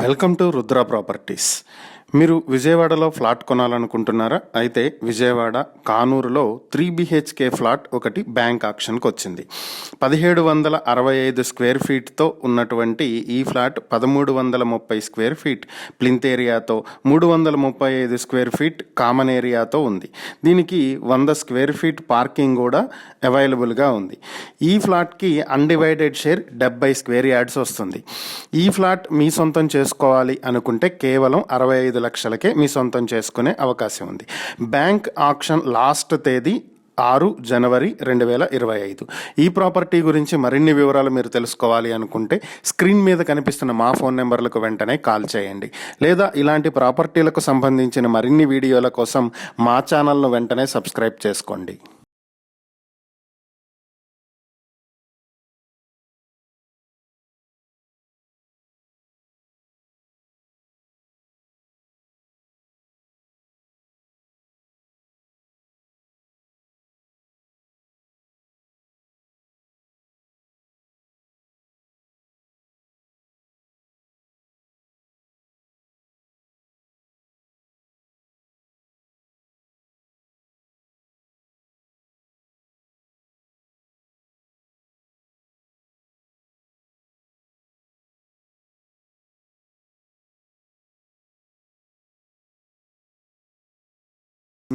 Welcome to Rudra properties. మీరు విజయవాడలో flat కొనాలనుకుంటున్నారా? అయితే విజయవాడ కానూరులో 3 BHK ఫ్లాట్ ఒకటి బ్యాంక్ ఆక్షన్కి వచ్చింది. 1765 స్క్వేర్ ఫీట్తో ఉన్నటువంటి ఈ ఫ్లాట్ 1330 స్క్వేర్ ఫీట్ ప్లింత్ ఏరియాతో, 335 స్క్వేర్ ఫీట్ కామన్ ఏరియాతో ఉంది. దీనికి 100 స్క్వేర్ ఫీట్ పార్కింగ్ కూడా అవైలబుల్గా ఉంది. ఈ ఫ్లాట్కి అన్డివైడెడ్ షేర్ 70 స్క్వేర్ యార్డ్స్ వస్తుంది. ఈ ఫ్లాట్ మీ సొంతం చేసుకోవాలి అనుకుంటే కేవలం 65 లక్షలకే మీ సొంతం చేసుకునే అవకాశం ఉంది. బ్యాంక్ ఆక్షన్ లాస్ట్ తేదీ 6 జనవరి 2025. ఈ ప్రాపర్టీ గురించి మరిన్ని వివరాలు మీరు తెలుసుకోవాలి అనుకుంటే స్క్రీన్ మీద కనిపిస్తున్న మా ఫోన్ నెంబర్లకు వెంటనే కాల్ చేయండి. లేదా ఇలాంటి ప్రాపర్టీలకు సంబంధించిన మరిన్ని వీడియోల కోసం మా ఛానల్ను వెంటనే సబ్స్క్రైబ్ చేసుకోండి.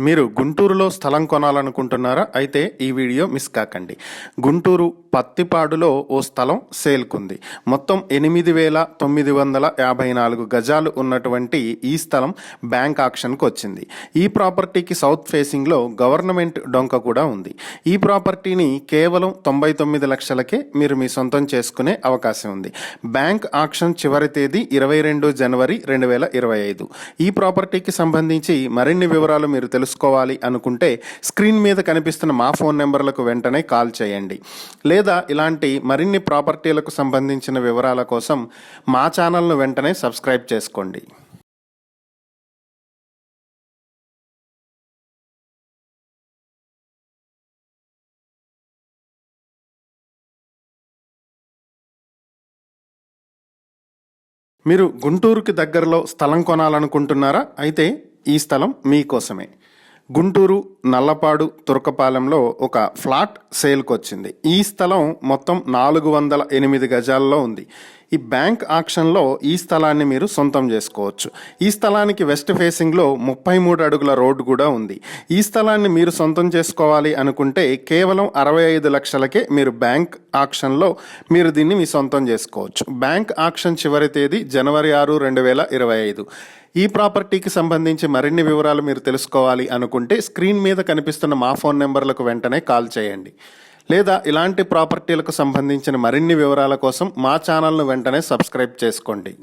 మీరు గుంటూరులో స్థలం కొనాలనుకుంటున్నారా? అయితే ఈ వీడియో మిస్ కాకండి. గుంటూరు పత్తిపాడులో ఓ స్థలం సేల్కుంది. మొత్తం 8,954 గజాలు ఉన్నటువంటి ఈ స్థలం బ్యాంక్ ఆక్షన్కి వచ్చింది. ఈ ప్రాపర్టీకి సౌత్ ఫేసింగ్లో గవర్నమెంట్ డొంక కూడా ఉంది. ఈ ప్రాపర్టీని కేవలం 99 లక్షలకే మీరు మీ సొంతం చేసుకునే అవకాశం ఉంది. బ్యాంక్ ఆక్షన్ చివరి తేదీ 22 జనవరి 2025. ఈ ప్రాపర్టీకి సంబంధించి మరిన్ని వివరాలు మీరు తెలుసుకోవాలి అనుకుంటే స్క్రీన్ మీద కనిపిస్తున్న మా ఫోన్ నెంబర్లకు వెంటనే కాల్ చేయండి. లేదా ఇలాంటి మరిన్ని ప్రాపర్టీలకు సంబంధించిన వివరాల కోసం మా ఛానల్ను వెంటనే సబ్స్క్రైబ్ చేసుకోండి. మీరు గుంటూరుకి దగ్గరలో స్థలం కొనాలనుకుంటున్నారా? అయితే ఈ స్థలం మీకోసమే. గుంటూరు నల్లపాడు తురకపాలెంలో ఒక ఫ్లాట్ సేల్కి వచ్చింది. ఈ స్థలం మొత్తం 408 గజాల్లో ఉంది. ఈ బ్యాంక్ ఆక్షన్లో ఈ స్థలాన్ని మీరు సొంతం చేసుకోవచ్చు. ఈ స్థలానికి వెస్ట్ ఫేసింగ్లో 33 అడుగుల రోడ్డు కూడా ఉంది. ఈ స్థలాన్ని మీరు సొంతం చేసుకోవాలి అనుకుంటే కేవలం 65 లక్షలకే మీరు బ్యాంక్ ఆక్షన్లో మీరు దీన్ని మీ సొంతం చేసుకోవచ్చు. బ్యాంక్ ఆక్షన్ చివరి తేదీ జనవరి 6, 2025. ఈ ప్రాపర్టీకి సంబంధించి మరిన్ని వివరాలు మీరు తెలుసుకోవాలి అనుకుంటే స్క్రీన్ మీద కనిపిస్తున్న మా ఫోన్ నెంబర్లకు వెంటనే కాల్ చేయండి. లేదా ఇలాంటి ప్రాపర్టీలకు సంబంధించిన మరిన్ని వివరాల కోసం మా ఛానల్ను వెంటనే సబ్స్క్రైబ్ చేసుకోండి.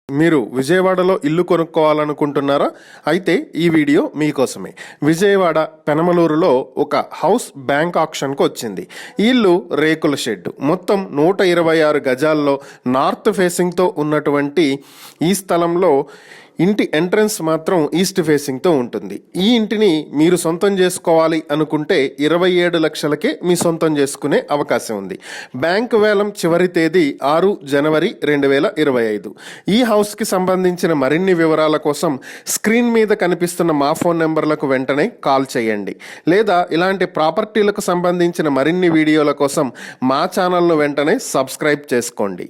మీరు విజయవాడలో ఇల్లు కొనుక్కోవాలనుకుంటున్నారా? అయితే ఈ వీడియో మీకోసమే. విజయవాడ పెనమలూరులో ఒక హౌస్ బ్యాంక్ ఆక్షన్కి వచ్చింది. ఈ ఇల్లు రేకుల షెడ్. మొత్తం 126 గజాల్లో నార్త్ ఫేసింగ్తో ఉన్నటువంటి ఈ స్థలంలో ఇంటి ఎంట్రన్స్ మాత్రం ఈస్ట్ ఫేసింగ్తో ఉంటుంది. ఈ ఇంటిని మీరు సొంతం చేసుకోవాలి అనుకుంటే 27 లక్షలకే మీ సొంతం చేసుకునే అవకాశం ఉంది. బ్యాంక్ వేలం చివరి తేదీ 6 జనవరి 2025. ఈ హౌస్కి సంబంధించిన మరిన్ని వివరాల కోసం స్క్రీన్ మీద కనిపిస్తున్న మా ఫోన్ నెంబర్లకు వెంటనే కాల్ చేయండి. లేదా ఇలాంటి ప్రాపర్టీలకు సంబంధించిన మరిన్ని వీడియోల కోసం మా ఛానల్ను వెంటనే సబ్స్క్రైబ్ చేసుకోండి.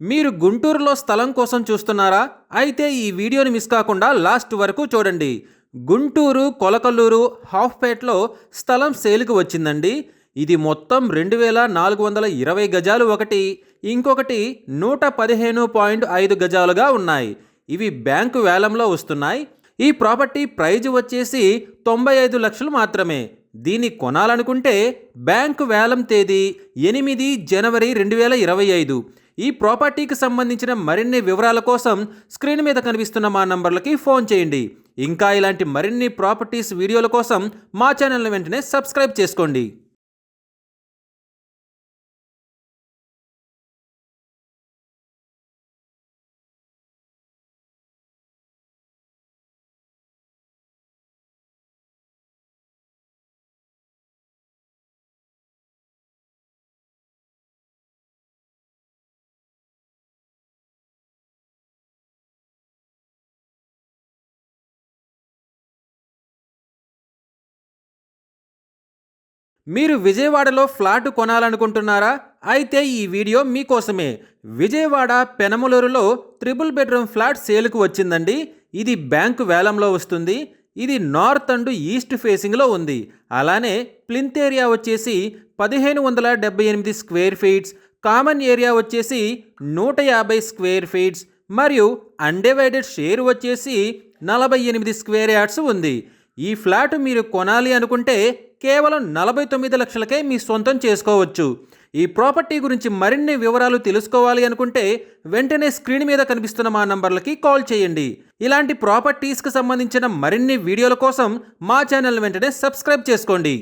మీరు గుంటూరులో స్థలం కోసం చూస్తున్నారా? అయితే ఈ వీడియోని మిస్ కాకుండా లాస్ట్ వరకు చూడండి. గుంటూరు కొలకల్లూరు హాఫ్పేట్లో స్థలం సేల్కి వచ్చిందండి. ఇది మొత్తం 2420 గజాలు ఒకటి, ఇంకొకటి 115.5 గజాలుగా ఉన్నాయి. ఇవి బ్యాంకు వేలంలో వస్తున్నాయి. ఈ ప్రాపర్టీ ప్రైజ్ వచ్చేసి 95 లక్షలు మాత్రమే. దీన్ని కొనాలనుకుంటే బ్యాంకు వేలం తేదీ 8 జనవరి 2025. ఈ ప్రాపర్టీకి సంబంధించిన మరిన్ని వివరాల కోసం స్క్రీన్ మీద కనిపిస్తున్న మా నంబర్లకి ఫోన్ చేయండి. ఇంకా ఇలాంటి మరిన్ని ప్రాపర్టీస్ వీడియోల కోసం మా ఛానల్ని వెంటనే సబ్స్క్రైబ్ చేసుకోండి. మీరు విజయవాడలో ఫ్లాట్ కొనాలనుకుంటున్నారా? అయితే ఈ వీడియో మీకోసమే. విజయవాడ పెనమలూరులో 3 బెడ్రూమ్ ఫ్లాట్ సేల్కు వచ్చిందండి. ఇది బ్యాంకు వేలంలో వస్తుంది. ఇది నార్త్ అండ్ ఈస్ట్ ఫేసింగ్లో ఉంది. అలానే ప్లింత్ ఏరియా వచ్చేసి 1578 స్క్వేర్ ఫీట్స్, కామన్ ఏరియా వచ్చేసి 150 స్క్వేర్ ఫీట్స్ మరియు అన్డివైడెడ్ షేర్ వచ్చేసి 48 స్క్వేర్ యార్డ్స్ ఉంది. ఈ ఫ్లాట్ మీరు కొనాలి అనుకుంటే కేవలం 49 లక్షలకే మీ సొంతం చేసుకోవచ్చు. ఈ ప్రాపర్టీ గురించి మరిన్ని వివరాలు తెలుసుకోవాలి అనుకుంటే వెంటనే స్క్రీన్ మీద కనిపిస్తున్న మా నంబర్లకి కాల్ చేయండి. ఇలాంటి ప్రాపర్టీస్కి సంబంధించిన మరిన్ని వీడియోల కోసం మా ఛానల్ వెంటనే సబ్స్క్రైబ్ చేసుకోండి.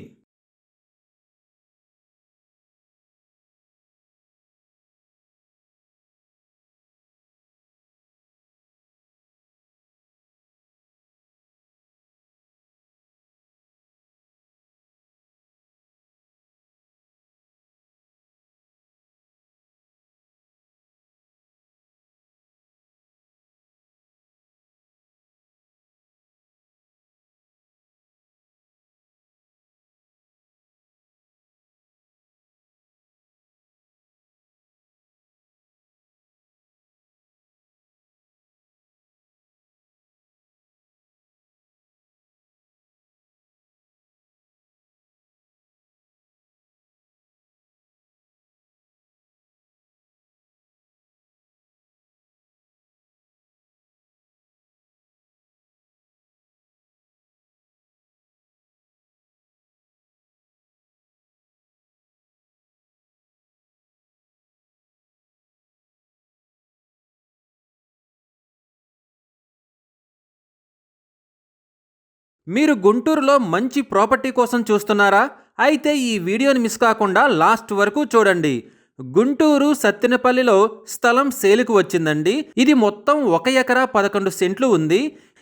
మీరు గుంటూరులో మంచి ప్రాపర్టీ కోసం చూస్తున్నారా? అయితే ఈ వీడియోని మిస్ కాకుండా లాస్ట్ వరకు చూడండి. గుంటూరు సత్తెనపల్లిలో స్థలం సేలుకు వచ్చిందండి. ఇది మొత్తం 1 ఎకరా 11 సెంట్లు ఉంది.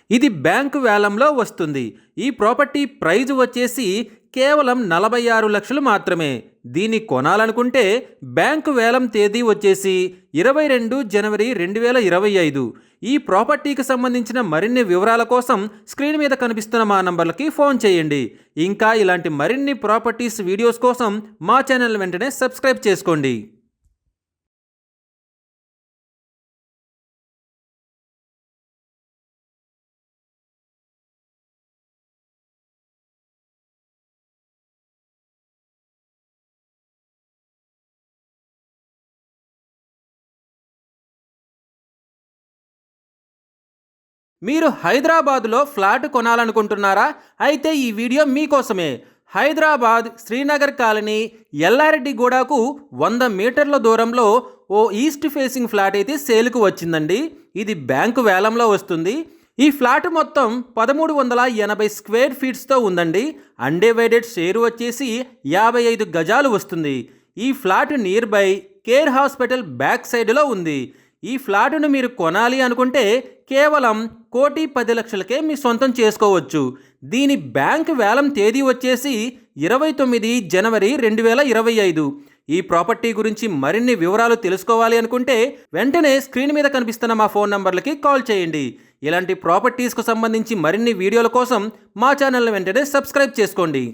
ఇది బ్యాంకు వేలంలో వస్తుంది. ఈ ప్రాపర్టీ ప్రైజ్ వచ్చేసి కేవలం 46 లక్షలు మాత్రమే. దీన్ని కొనాలనుకుంటే బ్యాంకు వేలం తేదీ వచ్చేసి 22 జనవరి 2025. ఈ ప్రాపర్టీకి సంబంధించిన మరిన్ని వివరాల కోసం స్క్రీన్ మీద కనిపిస్తున్న మా నంబర్లకి ఫోన్ చేయండి. ఇంకా ఇలాంటి మరిన్ని ప్రాపర్టీస్ వీడియోస్ కోసం మా ఛానల్ వెంటనే సబ్స్క్రైబ్ చేసుకోండి. మీరు హైదరాబాద్లో ఫ్లాట్ కొనాలనుకుంటున్నారా? అయితే ఈ వీడియో మీకోసమే. హైదరాబాద్ శ్రీనగర్ కాలనీ ఎల్లారెడ్డిగూడకు 100 మీటర్ల దూరంలో ఓ ఈస్ట్ ఫేసింగ్ ఫ్లాట్ అయితే సేల్కు వచ్చిందండి. ఇది బ్యాంకు వేలంలో వస్తుంది. ఈ ఫ్లాట్ మొత్తం 1380 స్క్వేర్ ఫీట్స్తో ఉందండి. అన్డివైడెడ్ షేర్ వచ్చేసి 55 గజాలు వస్తుంది. ఈ flat near by care hospital back సైడ్లో ఉంది. ఈ ఫ్లాట్ను మీరు కొనాలి అనుకుంటే కేవలం 1,10,00,000కే మీ సొంతం చేసుకోవచ్చు. దీని బ్యాంక్ వేలం తేదీ వచ్చేసి 29 జనవరి 2025. ఈ ప్రాపర్టీ గురించి మరిన్ని వివరాలు తెలుసుకోవాలి అనుకుంటే వెంటనే స్క్రీన్ మీద కనిపిస్తున్న మా ఫోన్ నంబర్లకి కాల్ చేయండి. ఇలాంటి ప్రాపర్టీస్కు సంబంధించి మరిన్ని వీడియోల కోసం మా ఛానల్ని వెంటనే సబ్స్క్రైబ్ చేసుకోండి.